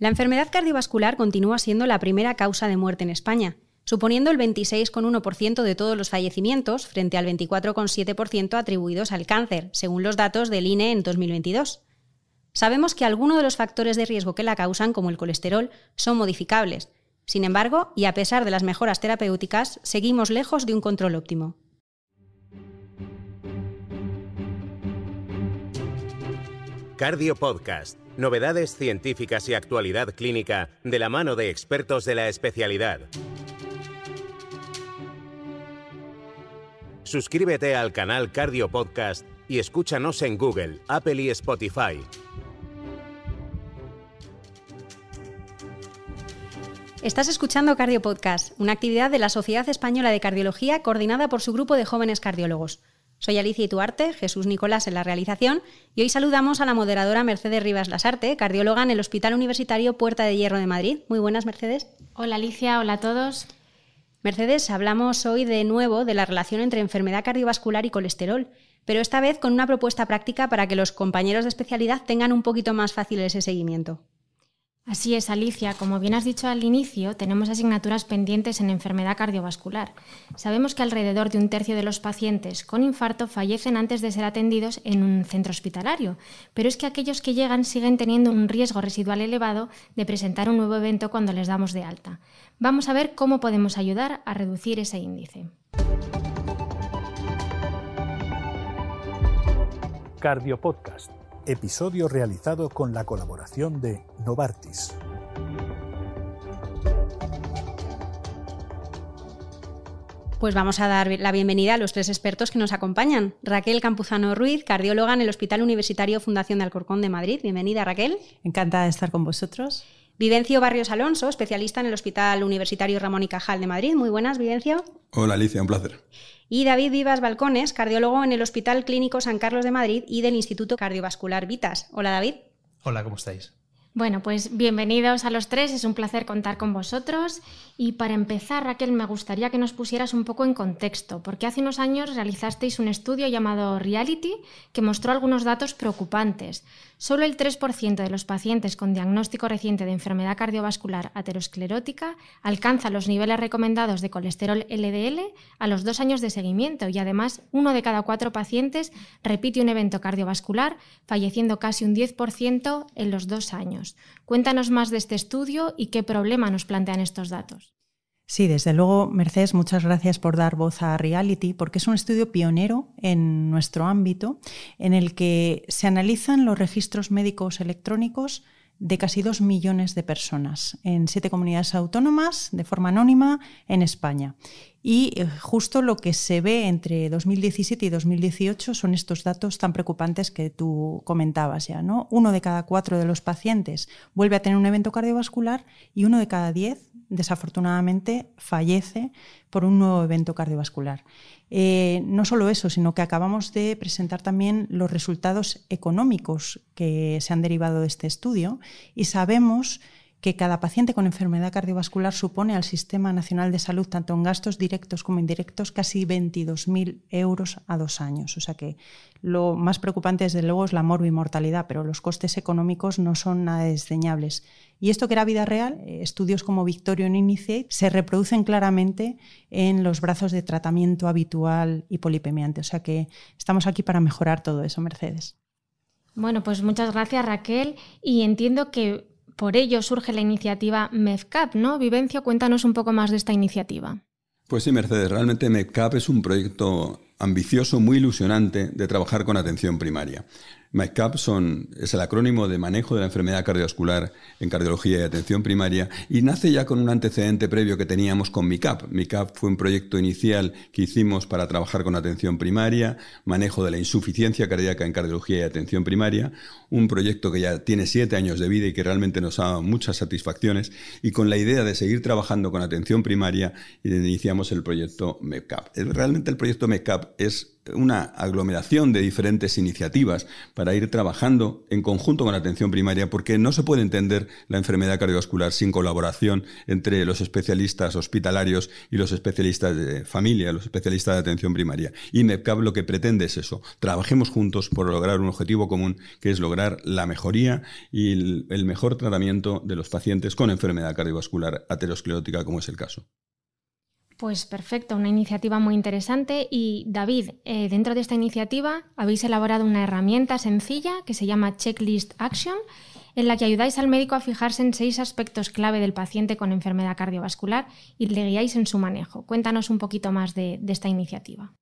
La enfermedad cardiovascular continúa siendo la primera causa de muerte en España, suponiendo el 26,1% de todos los fallecimientos frente al 24,7% atribuidos al cáncer, según los datos del INE en 2022. Sabemos que algunos de los factores de riesgo que la causan, como el colesterol, son modificables. Sin embargo, y a pesar de las mejoras terapéuticas, seguimos lejos de un control óptimo. Cardio Podcast. Novedades científicas y actualidad clínica de la mano de expertos de la especialidad. Suscríbete al canal Cardio Podcast y escúchanos en Google, Apple y Spotify. Estás escuchando Cardio Podcast, una actividad de la Sociedad Española de Cardiología coordinada por su grupo de jóvenes cardiólogos. Soy Alicia Ituarte, Jesús Nicolás en la realización, y hoy saludamos a la moderadora Mercedes Rivas Lasarte, cardióloga en el Hospital Universitario Puerta de Hierro de Madrid. Muy buenas, Mercedes. Hola Alicia, hola a todos. Mercedes, hablamos hoy de nuevo de la relación entre enfermedad cardiovascular y colesterol, pero esta vez con una propuesta práctica para que los compañeros de especialidad tengan un poquito más fácil ese seguimiento. Así es, Alicia. Como bien has dicho al inicio, tenemos asignaturas pendientes en enfermedad cardiovascular. Sabemos que alrededor de un tercio de los pacientes con infarto fallecen antes de ser atendidos en un centro hospitalario, pero es que aquellos que llegan siguen teniendo un riesgo residual elevado de presentar un nuevo evento cuando les damos de alta. Vamos a ver cómo podemos ayudar a reducir ese índice. Cardio Podcast. Episodio realizado con la colaboración de Novartis. Pues vamos a dar la bienvenida a los tres expertos que nos acompañan. Raquel Campuzano Ruiz, cardióloga en el Hospital Universitario Fundación de Alcorcón de Madrid. Bienvenida, Raquel. Encantada de estar con vosotros. Vivencio Barrios Alonso, especialista en el Hospital Universitario Ramón y Cajal de Madrid. Muy buenas, Vivencio. Hola, Alicia, un placer. Y David Vivas Balcones, cardiólogo en el Hospital Clínico San Carlos de Madrid y del Instituto Cardiovascular Vitas. Hola, David. Hola, ¿cómo estáis? Bueno, pues bienvenidos a los tres, es un placer contar con vosotros. Y para empezar, Raquel, me gustaría que nos pusieras un poco en contexto, porque hace unos años realizasteis un estudio llamado Reality que mostró algunos datos preocupantes. Solo el 3% de los pacientes con diagnóstico reciente de enfermedad cardiovascular aterosclerótica alcanza los niveles recomendados de colesterol LDL a los 2 años de seguimiento y además 1 de cada 4 pacientes repite un evento cardiovascular, falleciendo casi un 10% en los 2 años. Cuéntanos más de este estudio y qué problema nos plantean estos datos. Sí, desde luego, Mercedes, muchas gracias por dar voz a Reality, porque es un estudio pionero en nuestro ámbito en el que se analizan los registros médicos electrónicos de casi 2 millones de personas en 7 comunidades autónomas de forma anónima en España. Y justo lo que se ve entre 2017 y 2018 son estos datos tan preocupantes que tú comentabas ya, ¿no? 1 de cada 4 de los pacientes vuelve a tener un evento cardiovascular y 1 de cada 10, desafortunadamente, fallece por un nuevo evento cardiovascular. No solo eso, sino que acabamos de presentar también los resultados económicos que se han derivado de este estudio y sabemos que cada paciente con enfermedad cardiovascular supone al Sistema Nacional de Salud, tanto en gastos directos como indirectos, casi 22.000 euros a 2 años. O sea que lo más preocupante, desde luego, es la morbimortalidad, pero los costes económicos no son nada desdeñables. Y esto que era vida real, estudios como Victorion Initiate se reproducen claramente en los brazos de tratamiento habitual hipolipemiante. O sea que estamos aquí para mejorar todo eso, Mercedes. Bueno, pues muchas gracias, Raquel. Y entiendo que por ello surge la iniciativa MEFCAP, ¿no? Vivencio, cuéntanos un poco más de esta iniciativa. Pues sí, Mercedes, realmente MEFCAP es un proyecto ambicioso, muy ilusionante de trabajar con atención primaria. MEFCAP es el acrónimo de manejo de la enfermedad cardiovascular en cardiología y atención primaria y nace ya con un antecedente previo que teníamos con MICAP. MICAP fue un proyecto inicial que hicimos para trabajar con atención primaria, manejo de la insuficiencia cardíaca en cardiología y atención primaria, un proyecto que ya tiene 7 años de vida y que realmente nos ha dado muchas satisfacciones, y con la idea de seguir trabajando con atención primaria iniciamos el proyecto MEFCAP. Realmente el proyecto MEFCAP es una aglomeración de diferentes iniciativas para ir trabajando en conjunto con la atención primaria, porque no se puede entender la enfermedad cardiovascular sin colaboración entre los especialistas hospitalarios y los especialistas de familia, los especialistas de atención primaria. Y MEPCAP lo que pretende es eso, trabajemos juntos por lograr un objetivo común, que es lograr la mejoría y el mejor tratamiento de los pacientes con enfermedad cardiovascular aterosclerótica, como es el caso. Pues perfecto, una iniciativa muy interesante. Y David, dentro de esta iniciativa habéis elaborado una herramienta sencilla que se llama Checklist Action, en la que ayudáis al médico a fijarse en 6 aspectos clave del paciente con enfermedad cardiovascular y le guiáis en su manejo. Cuéntanos un poquito más de esta iniciativa.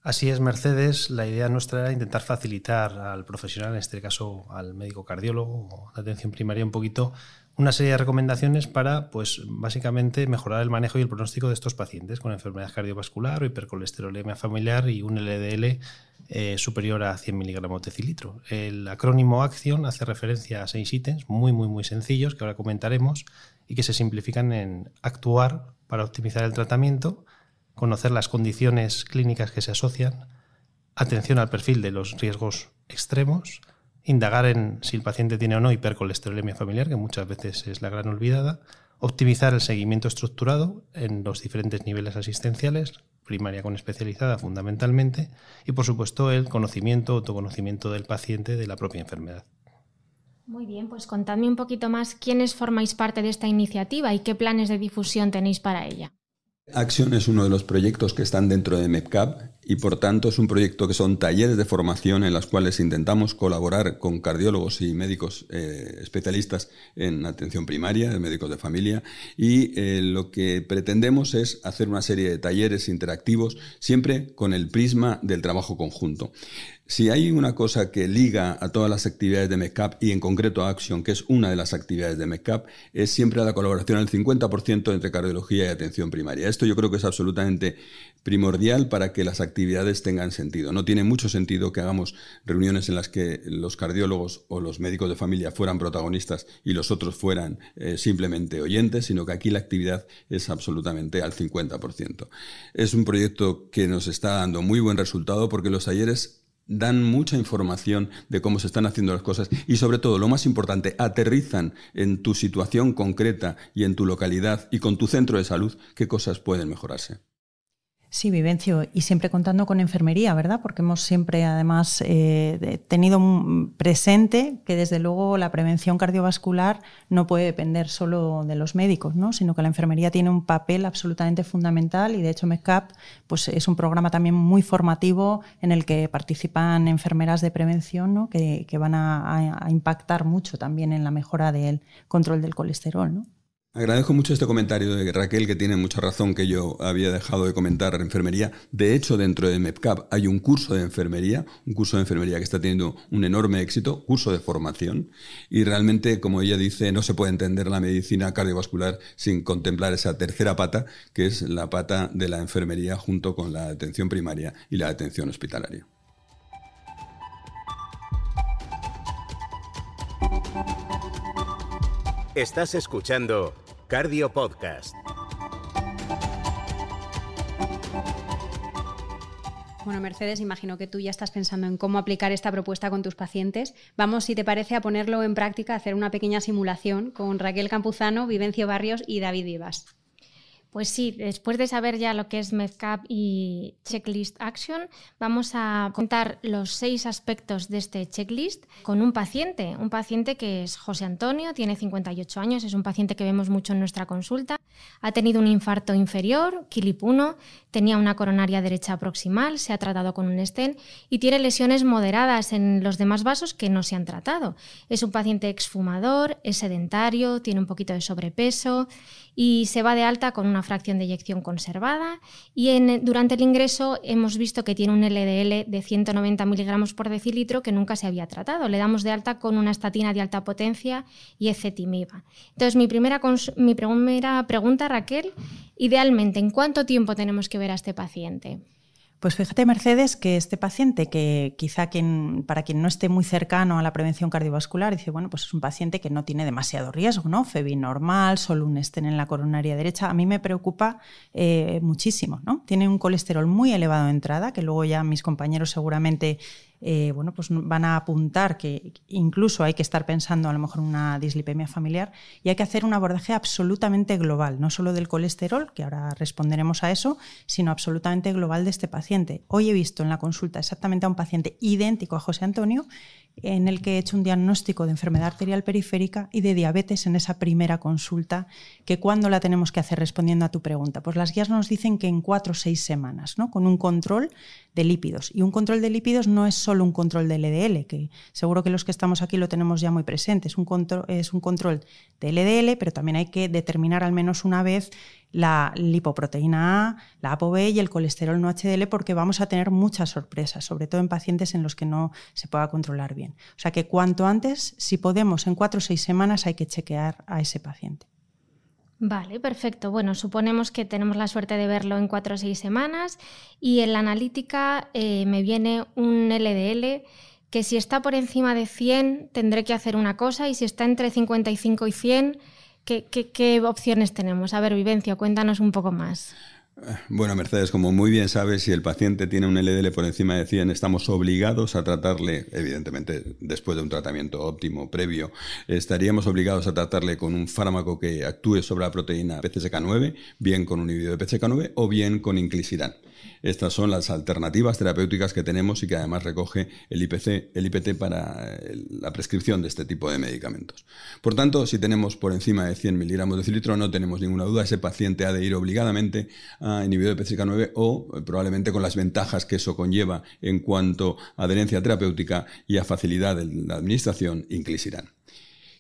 Así es, Mercedes. La idea nuestra era intentar facilitar al profesional, en este caso al médico cardiólogo o de atención primaria, un poquito una serie de recomendaciones para, pues, básicamente mejorar el manejo y el pronóstico de estos pacientes con enfermedad cardiovascular o hipercolesterolemia familiar y un LDL superior a 100 miligramos de decilitro. El acrónimo ACTION hace referencia a 6 ítems muy sencillos que ahora comentaremos y que se simplifican en actuar para optimizar el tratamiento, conocer las condiciones clínicas que se asocian, atención al perfil de los riesgos extremos, indagar en si el paciente tiene o no hipercolesterolemia familiar, que muchas veces es la gran olvidada, optimizar el seguimiento estructurado en los diferentes niveles asistenciales, primaria con especializada fundamentalmente, y por supuesto el conocimiento, autoconocimiento del paciente de la propia enfermedad. Muy bien, pues contadme un poquito más quiénes formáis parte de esta iniciativa y qué planes de difusión tenéis para ella. Action es uno de los proyectos que están dentro de MEPCAP y por tanto es un proyecto que son talleres de formación en los cuales intentamos colaborar con cardiólogos y médicos especialistas en atención primaria, médicos de familia, y lo que pretendemos es hacer una serie de talleres interactivos siempre con el prisma del trabajo conjunto. Si hay una cosa que liga a todas las actividades de MEPCAP y en concreto a Action, que es una de las actividades de MEPCAP, es siempre la colaboración al 50% entre cardiología y atención primaria. Esto yo creo que es absolutamente primordial para que las actividades tengan sentido. No tiene mucho sentido que hagamos reuniones en las que los cardiólogos o los médicos de familia fueran protagonistas y los otros fueran simplemente oyentes, sino que aquí la actividad es absolutamente al 50%. Es un proyecto que nos está dando muy buen resultado porque los talleres dan mucha información de cómo se están haciendo las cosas y sobre todo, lo más importante, aterrizan en tu situación concreta y en tu localidad y con tu centro de salud qué cosas pueden mejorarse. Sí, Vivencio, y siempre contando con enfermería, ¿verdad? Porque hemos siempre, además, tenido presente que, desde luego, la prevención cardiovascular no puede depender solo de los médicos, ¿no? Sino que la enfermería tiene un papel absolutamente fundamental y, de hecho, MEPCAP pues, es un programa también muy formativo en el que participan enfermeras de prevención, ¿no? que van a impactar mucho también en la mejora del control del colesterol, ¿no? Agradezco mucho este comentario de Raquel, que tiene mucha razón, que yo había dejado de comentar enfermería. De hecho, dentro de MEPCAP hay un curso de enfermería que está teniendo un enorme éxito, curso de formación, y realmente, como ella dice, no se puede entender la medicina cardiovascular sin contemplar esa tercera pata, que es la pata de la enfermería junto con la atención primaria y la atención hospitalaria. Estás escuchando Cardio Podcast. Bueno, Mercedes, imagino que tú ya estás pensando en cómo aplicar esta propuesta con tus pacientes. Vamos, si te parece, a ponerlo en práctica, a hacer una pequeña simulación con Raquel Campuzano, Vivencio Barrios y David Vivas. Pues sí, después de saber ya lo que es MEPCAP y Checklist Action, vamos a contar los 6 aspectos de este checklist con un paciente que es José Antonio, tiene 58 años, es un paciente que vemos mucho en nuestra consulta, ha tenido un infarto inferior, KILIP 1, tenía una coronaria derecha proximal, se ha tratado con un stent y tiene lesiones moderadas en los demás vasos que no se han tratado. Es un paciente exfumador, es sedentario, tiene un poquito de sobrepeso y se va de alta con una fracción de eyección conservada y durante el ingreso hemos visto que tiene un LDL de 190 miligramos por decilitro que nunca se había tratado. Le damos de alta con una estatina de alta potencia y ezetimiba. Entonces, mi primera pregunta, Raquel, idealmente, ¿en cuánto tiempo tenemos que ver a este paciente? Pues fíjate, Mercedes, que este paciente, que quizá para quien no esté muy cercano a la prevención cardiovascular, dice, bueno, pues es un paciente que no tiene demasiado riesgo, ¿no? FEBI normal, solo un estén en la coronaria derecha. A mí me preocupa muchísimo, ¿no? Tiene un colesterol muy elevado de entrada, que luego ya mis compañeros seguramente pues van a apuntar que incluso hay que estar pensando a lo mejor en una dislipemia familiar, y hay que hacer un abordaje absolutamente global, no solo del colesterol, que ahora responderemos a eso, sino absolutamente global de este paciente. Hoy he visto en la consulta exactamente a un paciente idéntico a José Antonio, en el que he hecho un diagnóstico de enfermedad arterial periférica y de diabetes en esa primera consulta, que ¿cuándo la tenemos que hacer respondiendo a tu pregunta? Pues las guías nos dicen que en 4 o 6 semanas, ¿no? Con un control de lípidos. Y un control de lípidos no es solo un control de LDL, que seguro que los que estamos aquí lo tenemos ya muy presente. Es un control de LDL, pero también hay que determinar al menos una vez la lipoproteína A, la ApoB y el colesterol no HDL, porque vamos a tener muchas sorpresas, sobre todo en pacientes en los que no se pueda controlar bien. O sea que cuanto antes, si podemos, en 4 o 6 semanas hay que chequear a ese paciente. Vale, perfecto. Bueno, suponemos que tenemos la suerte de verlo en 4 o 6 semanas y en la analítica me viene un LDL que si está por encima de 100 tendré que hacer una cosa, y si está entre 55 y 100... ¿Qué opciones tenemos? A ver, Vivencio, cuéntanos un poco más. Bueno, Mercedes, como muy bien sabes, si el paciente tiene un LDL por encima de 100, estamos obligados a tratarle, evidentemente después de un tratamiento óptimo previo, estaríamos obligados a tratarle con un fármaco que actúe sobre la proteína PCSK9, bien con un inhibidor de PCSK9 o bien con inclisiran. Estas son las alternativas terapéuticas que tenemos y que además recoge el IPT para la prescripción de este tipo de medicamentos. Por tanto, si tenemos por encima de 100 miligramos de decilitro, no tenemos ninguna duda, ese paciente ha de ir obligadamente a inhibidor de PCSK9 o probablemente con las ventajas que eso conlleva en cuanto a adherencia terapéutica y a facilidad de la administración, inclisiran.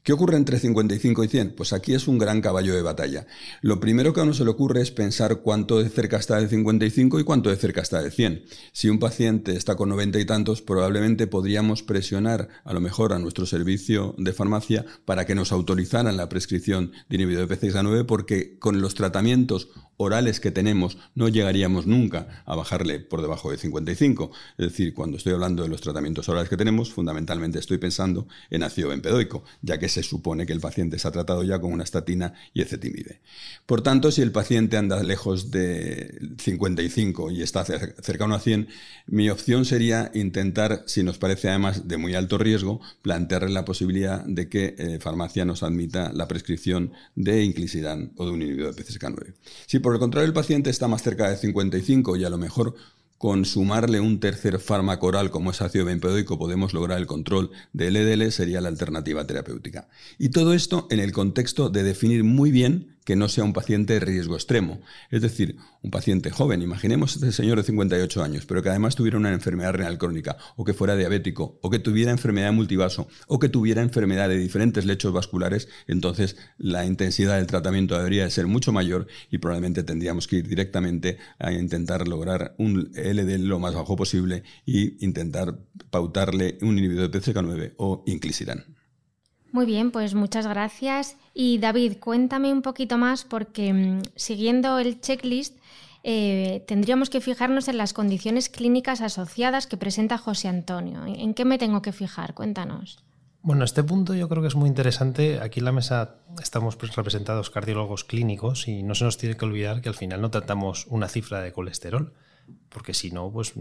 ¿Qué ocurre entre 55 y 100? Pues aquí es un gran caballo de batalla. Lo primero que a uno se le ocurre es pensar cuánto de cerca está de 55 y cuánto de cerca está de 100. Si un paciente está con 90 y tantos, probablemente podríamos presionar a lo mejor a nuestro servicio de farmacia para que nos autorizaran la prescripción de inhibidor de PCSK9, porque con los tratamientos orales que tenemos no llegaríamos nunca a bajarle por debajo de 55. Es decir, cuando estoy hablando de los tratamientos orales que tenemos, fundamentalmente estoy pensando en ácido benpedoico, ya que se supone que el paciente se ha tratado ya con una estatina y ezetimibe. Por tanto, si el paciente anda lejos de 55 y está cercano a 100, mi opción sería intentar, si nos parece además de muy alto riesgo, plantearle la posibilidad de que farmacia nos admita la prescripción de inclisiran o de un inhibidor de PCSK9. Si por el contrario el paciente está más cerca de 55 y a lo mejor con sumarle un tercer fármaco oral como es ácido benpedoico podemos lograr el control del LDL, sería la alternativa terapéutica. Y todo esto en el contexto de definir muy bien que no sea un paciente de riesgo extremo. Es decir, un paciente joven, imaginemos este señor de 58 años, pero que además tuviera una enfermedad renal crónica, o que fuera diabético, o que tuviera enfermedad multivaso, o que tuviera enfermedad de diferentes lechos vasculares, entonces la intensidad del tratamiento debería de ser mucho mayor y probablemente tendríamos que ir directamente a intentar lograr un LDL lo más bajo posible y intentar pautarle un inhibidor de PCSK9 o inclisiran. Muy bien, pues muchas gracias. Y David, cuéntame un poquito más porque siguiendo el checklist tendríamos que fijarnos en las condiciones clínicas asociadas que presenta José Antonio. ¿En qué me tengo que fijar? Cuéntanos. Bueno, este punto yo creo que es muy interesante. Aquí en la mesa estamos representados cardiólogos clínicos y no se nos tiene que olvidar que al final no tratamos una cifra de colesterol, porque si no, pues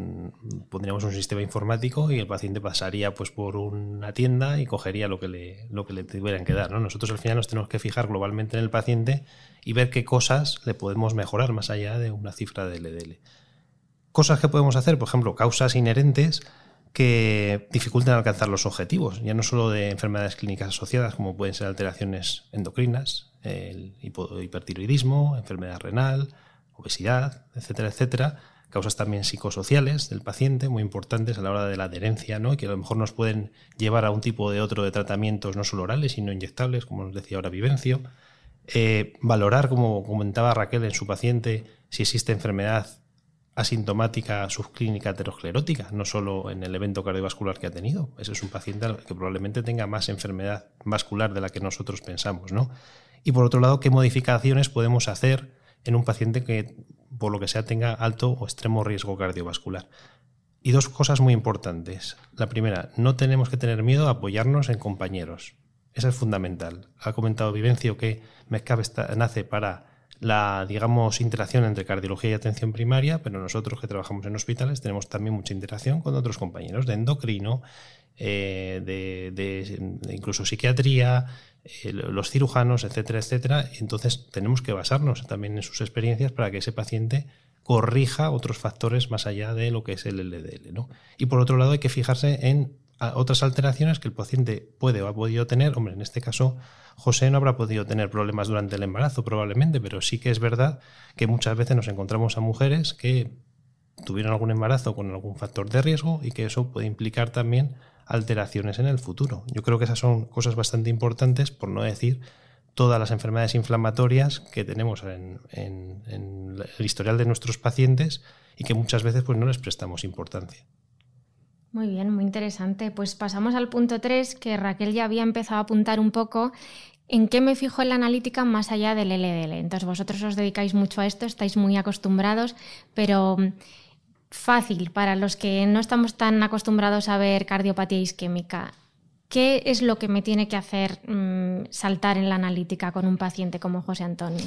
pondríamos un sistema informático y el paciente pasaría pues por una tienda y cogería lo que le tuvieran que dar, ¿no? Nosotros al final nos tenemos que fijar globalmente en el paciente y ver qué cosas le podemos mejorar más allá de una cifra de LDL. Cosas que podemos hacer, por ejemplo, causas inherentes que dificultan alcanzar los objetivos, ya no solo de enfermedades clínicas asociadas como pueden ser alteraciones endocrinas, el hipertiroidismo, enfermedad renal, obesidad, etcétera, etcétera. Causas también psicosociales del paciente, muy importantes a la hora de la adherencia, ¿no? Que a lo mejor nos pueden llevar a un tipo de otro de tratamientos no solo orales, sino inyectables, como nos decía ahora Vivencio. Valorar, como comentaba Raquel en su paciente, si existe enfermedad asintomática subclínica aterosclerótica, no solo en el evento cardiovascular que ha tenido. Ese es un paciente que probablemente tenga más enfermedad vascular de la que nosotros pensamos, ¿no? Y por otro lado, ¿qué modificaciones podemos hacer en un paciente que por lo que sea tenga alto o extremo riesgo cardiovascular. Y 2 cosas muy importantes. La primera, no tenemos que tener miedo a apoyarnos en compañeros. Eso es fundamental. Ha comentado Vivencio que MESCAP nace para la, digamos, interacción entre cardiología y atención primaria, pero nosotros que trabajamos en hospitales tenemos también mucha interacción con otros compañeros de endocrino, de incluso psiquiatría, los cirujanos, etcétera, etcétera. Entonces tenemos que basarnos también en sus experiencias para que ese paciente corrija otros factores más allá de lo que es el LDL, ¿no? Y por otro lado hay que fijarse en otras alteraciones que el paciente puede o ha podido tener. Hombre, en este caso José no habrá podido tener problemas durante el embarazo probablemente, pero sí que es verdad que muchas veces nos encontramos a mujeres que tuvieron algún embarazo con algún factor de riesgo y que eso puede implicar también alteraciones en el futuro. Yo creo que esas son cosas bastante importantes, por no decir todas las enfermedades inflamatorias que tenemos en el historial de nuestros pacientes y que muchas veces pues no les prestamos importancia. Muy bien, muy interesante. Pues pasamos al punto 3, que Raquel ya había empezado a apuntar un poco. ¿En qué me fijo en la analítica más allá del LDL? Entonces vosotros os dedicáis mucho a esto, estáis muy acostumbrados, pero fácil para los que no estamos tan acostumbrados a ver cardiopatía isquémica. ¿Qué es lo que me tiene que hacer saltar en la analítica con un paciente como José Antonio?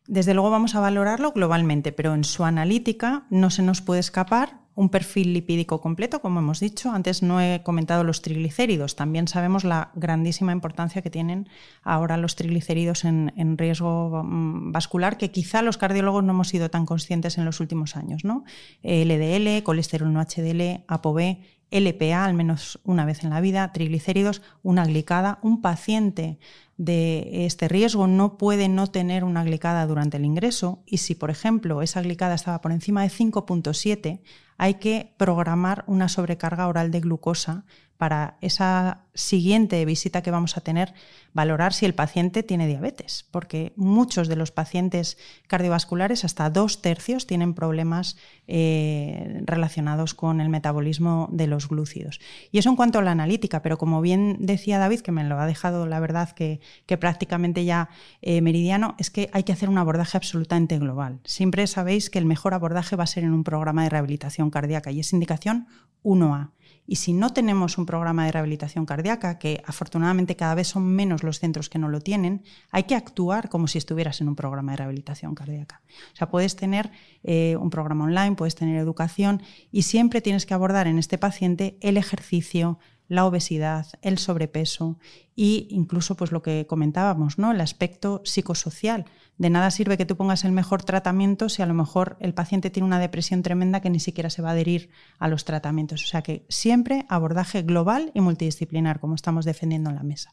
Desde luego vamos a valorarlo globalmente, pero en su analítica no se nos puede escapar un perfil lipídico completo, como hemos dicho. Antes no he comentado los triglicéridos. También sabemos la grandísima importancia que tienen ahora los triglicéridos en riesgo vascular, que quizá los cardiólogos no hemos sido tan conscientes en los últimos años, ¿no? LDL, colesterol no HDL, ApoB, LPA, al menos una vez en la vida, triglicéridos, una glicada. Un paciente de este riesgo no puede no tener una glicada durante el ingreso, y si, por ejemplo, esa glicada estaba por encima de 5,7, hay que programar una sobrecarga oral de glucosa para esa siguiente visita que vamos a tener, valorar si el paciente tiene diabetes, porque muchos de los pacientes cardiovasculares, hasta 2/3, tienen problemas relacionados con el metabolismo de los glúcidos. Y eso en cuanto a la analítica, pero como bien decía David, que me lo ha dejado la verdad que prácticamente ya meridiano, es que hay que hacer un abordaje absolutamente global. Siempre sabéis que el mejor abordaje va a ser en un programa de rehabilitación cardíaca y es indicación 1A. Y si no tenemos un programa de rehabilitación cardíaca, que afortunadamente cada vez son menos los centros que no lo tienen, hay que actuar como si estuvieras en un programa de rehabilitación cardíaca. O sea, puedes tener un programa online, puedes tener educación y siempre tienes que abordar en este paciente el ejercicio, la obesidad, el sobrepeso e incluso pues lo que comentábamos, ¿no? El aspecto psicosocial. De nada sirve que tú pongas el mejor tratamiento si a lo mejor el paciente tiene una depresión tremenda que ni siquiera se va a adherir a los tratamientos. O sea que siempre abordaje global y multidisciplinar, como estamos defendiendo en la mesa.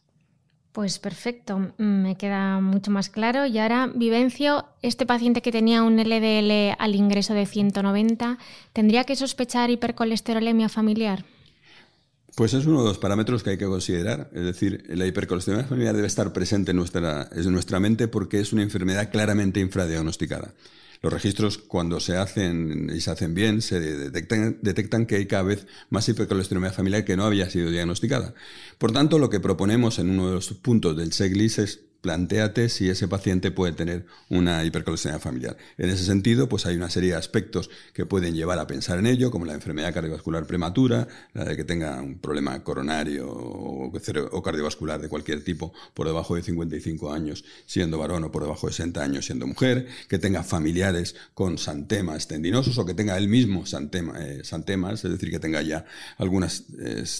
Pues perfecto, me queda mucho más claro. Y ahora, Vivencio, este paciente que tenía un LDL al ingreso de 190, ¿tendría que sospechar hipercolesterolemia familiar? Pues es uno de los parámetros que hay que considerar. Es decir, la hipercolesterolemia familiar debe estar presente en nuestra mente porque es una enfermedad claramente infradiagnosticada. Los registros, cuando se hacen y se hacen bien, se detectan que hay cada vez más hipercolesterolemia familiar que no había sido diagnosticada. Por tanto, lo que proponemos en uno de los puntos del checklist es: plantéate si ese paciente puede tener una hipercolesterolemia familiar. En ese sentido, pues hay una serie de aspectos que pueden llevar a pensar en ello, como la enfermedad cardiovascular prematura, la de que tenga un problema coronario o cardiovascular de cualquier tipo por debajo de 55 años siendo varón o por debajo de 60 años siendo mujer, que tenga familiares con xantemas tendinosos o que tenga él mismo xantemas, es decir, que tenga ya algunos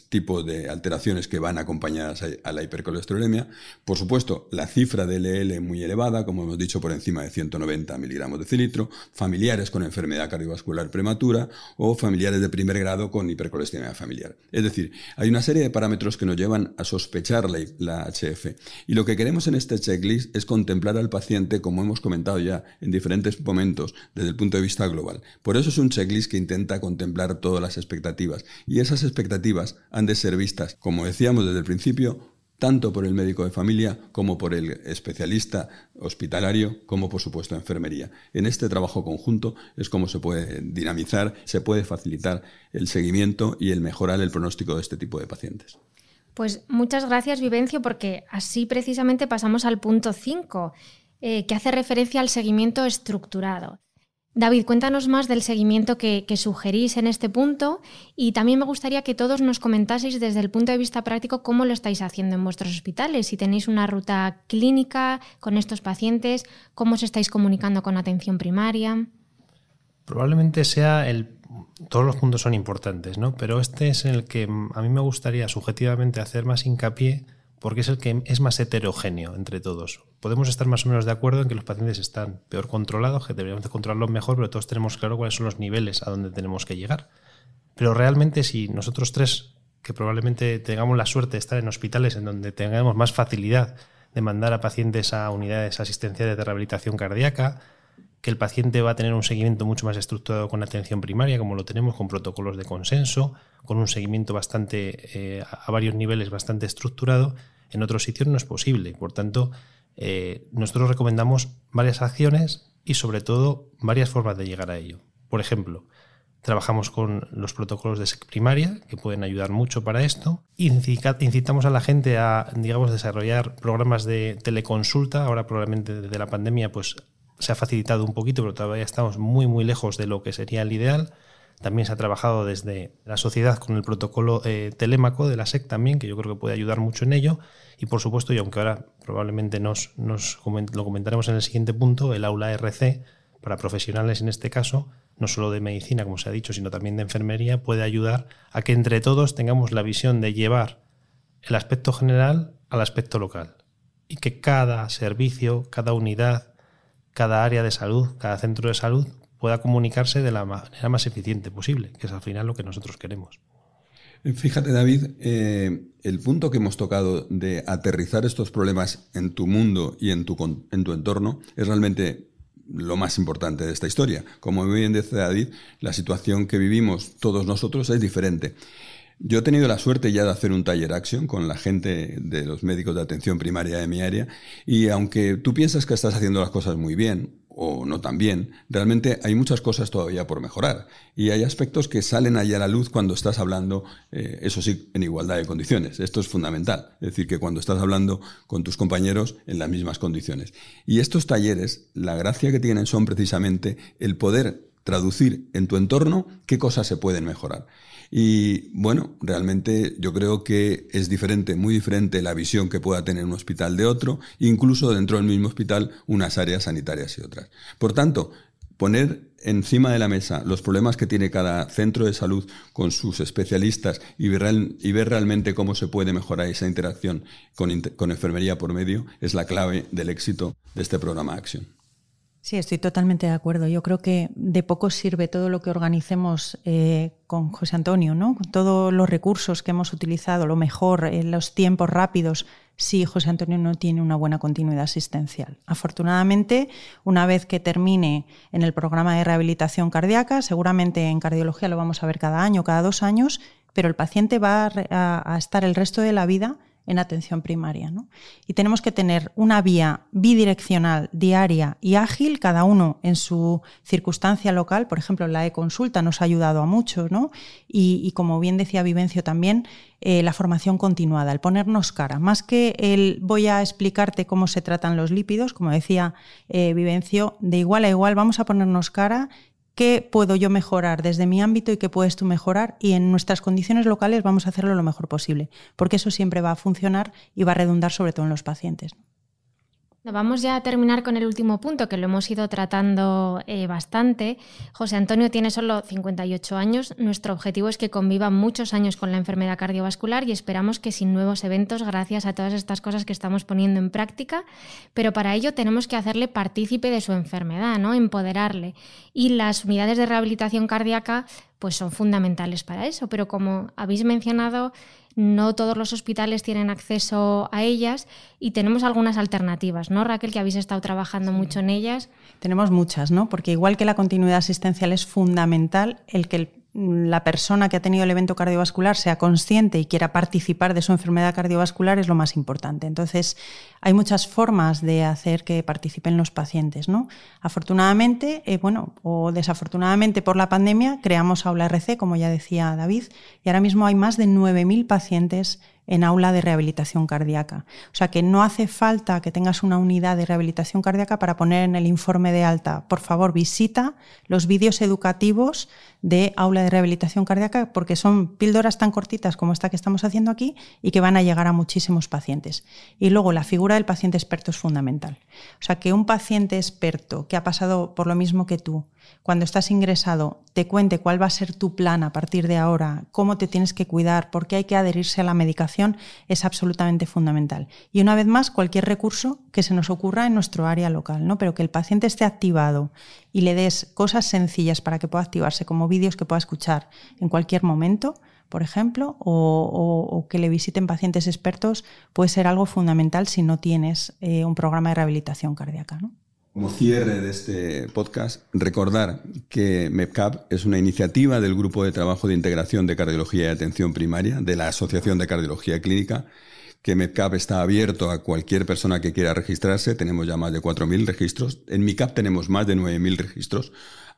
tipos de alteraciones que van acompañadas a la hipercolesterolemia. Por supuesto, la cifra de LDL muy elevada, como hemos dicho, por encima de 190 miligramos de decilitro, familiares con enfermedad cardiovascular prematura o familiares de primer grado con hipercolesterolemia familiar. Es decir, hay una serie de parámetros que nos llevan a sospechar la HF. Y lo que queremos en este checklist es contemplar al paciente, como hemos comentado ya en diferentes momentos, desde el punto de vista global. Por eso es un checklist que intenta contemplar todas las expectativas. Y esas expectativas han de ser vistas, como decíamos desde el principio, tanto por el médico de familia como por el especialista hospitalario, como por supuesto enfermería. En este trabajo conjunto es como se puede dinamizar, se puede facilitar el seguimiento y el mejorar el pronóstico de este tipo de pacientes. Pues muchas gracias, Vivencio, porque así precisamente pasamos al punto 5, que hace referencia al seguimiento estructurado. David, cuéntanos más del seguimiento que sugerís en este punto y también me gustaría que todos nos comentaseis desde el punto de vista práctico cómo lo estáis haciendo en vuestros hospitales, si tenéis una ruta clínica con estos pacientes, cómo os estáis comunicando con atención primaria. Probablemente todos los puntos son importantes, ¿no? Pero este es el que a mí me gustaría subjetivamente hacer más hincapié porque es el que es más heterogéneo entre todos. Podemos estar más o menos de acuerdo en que los pacientes están peor controlados, que deberíamos de controlarlos mejor, pero todos tenemos claro cuáles son los niveles a donde tenemos que llegar. Pero realmente si nosotros tres, que probablemente tengamos la suerte de estar en hospitales en donde tengamos más facilidad de mandar a pacientes a unidades asistenciales de rehabilitación cardíaca, que el paciente va a tener un seguimiento mucho más estructurado con atención primaria, como lo tenemos con protocolos de consenso, con un seguimiento bastante a varios niveles bastante estructurado, en otros sitios no es posible. Por tanto, nosotros recomendamos varias acciones y sobre todo varias formas de llegar a ello. Por ejemplo, trabajamos con los protocolos de SEC primaria, que pueden ayudar mucho para esto. Incitamos a la gente a, desarrollar programas de teleconsulta. Ahora probablemente desde la pandemia pues se ha facilitado un poquito, pero todavía estamos muy, muy lejos de lo que sería el ideal. También se ha trabajado desde la sociedad con el protocolo telémaco de la SEC también, que yo creo que puede ayudar mucho en ello. Y por supuesto, y aunque ahora probablemente lo comentaremos en el siguiente punto, el aula RC para profesionales en este caso, no solo de medicina, como se ha dicho, sino también de enfermería, puede ayudar a que entre todos tengamos la visión de llevar el aspecto general al aspecto local. Y que cada servicio, cada unidad, cada área de salud, cada centro de salud pueda comunicarse de la manera más eficiente posible, que es al final lo que nosotros queremos. Fíjate, David, el punto que hemos tocado de aterrizar estos problemas en tu mundo y en tu entorno es realmente lo más importante de esta historia. Como muy bien dice David, la situación que vivimos todos nosotros es diferente. Yo he tenido la suerte ya de hacer un taller Action con la gente de los médicos de atención primaria de mi área y aunque tú piensas que estás haciendo las cosas muy bien o no tan bien, realmente hay muchas cosas todavía por mejorar y hay aspectos que salen allá a la luz cuando estás hablando, eso sí, en igualdad de condiciones. Esto es fundamental, es decir, que cuando estás hablando con tus compañeros en las mismas condiciones. Y estos talleres, la gracia que tienen son precisamente el poder traducir en tu entorno qué cosas se pueden mejorar. Y bueno, realmente yo creo que es diferente, muy diferente la visión que pueda tener un hospital de otro, incluso dentro del mismo hospital unas áreas sanitarias y otras. Por tanto, poner encima de la mesa los problemas que tiene cada centro de salud con sus especialistas y ver realmente cómo se puede mejorar esa interacción con enfermería por medio es la clave del éxito de este programa Action. Sí, estoy totalmente de acuerdo. Yo creo que de poco sirve todo lo que organicemos con José Antonio, ¿no? Con todos los recursos que hemos utilizado, lo mejor, los tiempos rápidos, si José Antonio no tiene una buena continuidad asistencial. Afortunadamente, una vez que termine en el programa de rehabilitación cardíaca, seguramente en cardiología lo vamos a ver cada año, cada 2 años, pero el paciente va a estar el resto de la vida en atención primaria, ¿no? Y tenemos que tener una vía bidireccional, diaria y ágil, cada uno en su circunstancia local. Por ejemplo, la e-consulta nos ha ayudado a mucho, ¿no? Y como bien decía Vivencio también, la formación continuada, el ponernos cara. Más que el voy a explicarte cómo se tratan los lípidos, como decía Vivencio, de igual a igual vamos a ponernos cara. ¿Qué puedo yo mejorar desde mi ámbito y qué puedes tú mejorar? Y en nuestras condiciones locales vamos a hacerlo lo mejor posible, porque eso siempre va a funcionar y va a redundar sobre todo en los pacientes. Vamos ya a terminar con el último punto, que lo hemos ido tratando bastante. José Antonio tiene solo 58 años. Nuestro objetivo es que conviva muchos años con la enfermedad cardiovascular y esperamos que sin nuevos eventos, gracias a todas estas cosas que estamos poniendo en práctica. Pero para ello tenemos que hacerle partícipe de su enfermedad, ¿no? Empoderarle. Y las unidades de rehabilitación cardíaca pues son fundamentales para eso. Pero como habéis mencionado, no todos los hospitales tienen acceso a ellas y tenemos algunas alternativas, ¿no, Raquel? Que habéis estado trabajando mucho en ellas. Tenemos muchas, ¿no? Porque igual que la continuidad asistencial es fundamental, el que la persona que ha tenido el evento cardiovascular sea consciente y quiera participar de su enfermedad cardiovascular es lo más importante. Entonces, hay muchas formas de hacer que participen los pacientes, ¿no? Afortunadamente, o desafortunadamente por la pandemia, creamos Aula RC, como ya decía David, y ahora mismo hay más de 9.000 pacientes en aula de rehabilitación cardíaca. O sea que no hace falta que tengas una unidad de rehabilitación cardíaca para poner en el informe de alta. Por favor, visita los vídeos educativos de aula de rehabilitación cardíaca porque son píldoras tan cortitas como esta que estamos haciendo aquí y que van a llegar a muchísimos pacientes. Y luego la figura del paciente experto es fundamental. O sea que un paciente experto que ha pasado por lo mismo que tú, cuando estás ingresado, te cuente cuál va a ser tu plan a partir de ahora, cómo te tienes que cuidar, por qué hay que adherirse a la medicación, es absolutamente fundamental. Y una vez más, cualquier recurso que se nos ocurra en nuestro área local, ¿no? Pero que el paciente esté activado y le des cosas sencillas para que pueda activarse, como vídeos que pueda escuchar en cualquier momento, por ejemplo, o que le visiten pacientes expertos, puede ser algo fundamental si no tienes un programa de rehabilitación cardíaca, ¿no? Como cierre de este podcast, recordar que MEPCAP es una iniciativa del Grupo de Trabajo de Integración de Cardiología y Atención Primaria de la Asociación de Cardiología Clínica, que MEPCAP está abierto a cualquier persona que quiera registrarse. Tenemos ya más de 4.000 registros. En MICAP tenemos más de 9.000 registros.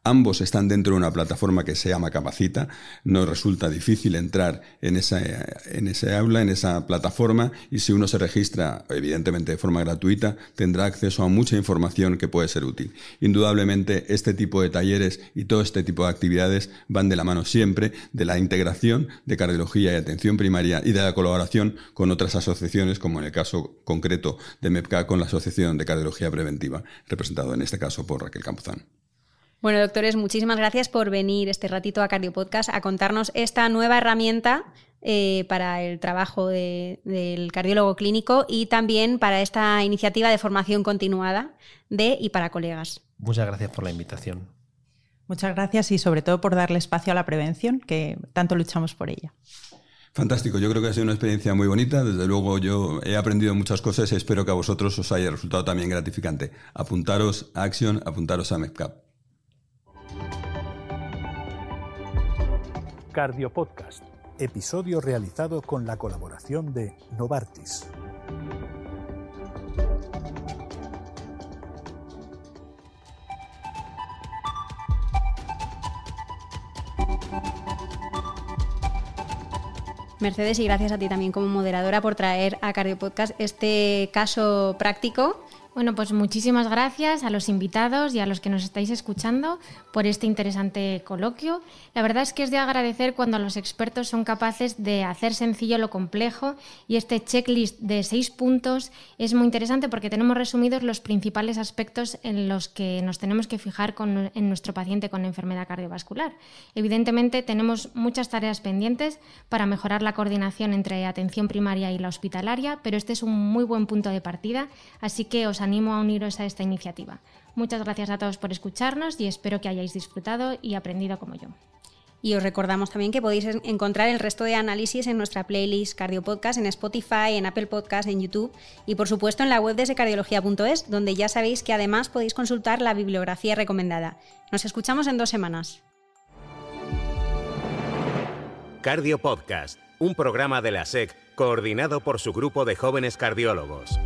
Ambos están dentro de una plataforma que se llama Capacita. Nos resulta difícil entrar en ese aula, en esa plataforma, y si uno se registra, evidentemente de forma gratuita, tendrá acceso a mucha información que puede ser útil. Indudablemente, este tipo de talleres y todo este tipo de actividades van de la mano siempre de la integración de cardiología y atención primaria y de la colaboración con otras asociaciones, como en el caso concreto de MEPCAP con la Asociación de Cardiología Preventiva, representado en este caso por Raquel Campuzano. Bueno, doctores, muchísimas gracias por venir este ratito a Cardio Podcast a contarnos esta nueva herramienta para el trabajo del cardiólogo clínico y también para esta iniciativa de formación continuada de y para colegas. Muchas gracias por la invitación. Muchas gracias y sobre todo por darle espacio a la prevención, que tanto luchamos por ella. Fantástico, yo creo que ha sido una experiencia muy bonita. Desde luego yo he aprendido muchas cosas y espero que a vosotros os haya resultado también gratificante. Apuntaros a Action, apuntaros a MEPCAP. Cardio Podcast, episodio realizado con la colaboración de Novartis. Mercedes, y gracias a ti también como moderadora por traer a Cardio Podcast este caso práctico. Bueno, pues muchísimas gracias a los invitados y a los que nos estáis escuchando por este interesante coloquio. La verdad es que es de agradecer cuando los expertos son capaces de hacer sencillo lo complejo, y este checklist de 6 puntos es muy interesante porque tenemos resumidos los principales aspectos en los que nos tenemos que fijar en nuestro paciente con enfermedad cardiovascular. Evidentemente tenemos muchas tareas pendientes para mejorar la coordinación entre atención primaria y la hospitalaria, pero este es un muy buen punto de partida, así que os animo a uniros a esta iniciativa. Muchas gracias a todos por escucharnos y espero que hayáis disfrutado y aprendido como yo. Y os recordamos también que podéis encontrar el resto de análisis en nuestra playlist Cardio Podcast, en Spotify, en Apple Podcast, en YouTube y por supuesto en la web de secardiología.es, donde ya sabéis que además podéis consultar la bibliografía recomendada. Nos escuchamos en 2 semanas. Cardio Podcast, un programa de la SEC coordinado por su grupo de jóvenes cardiólogos.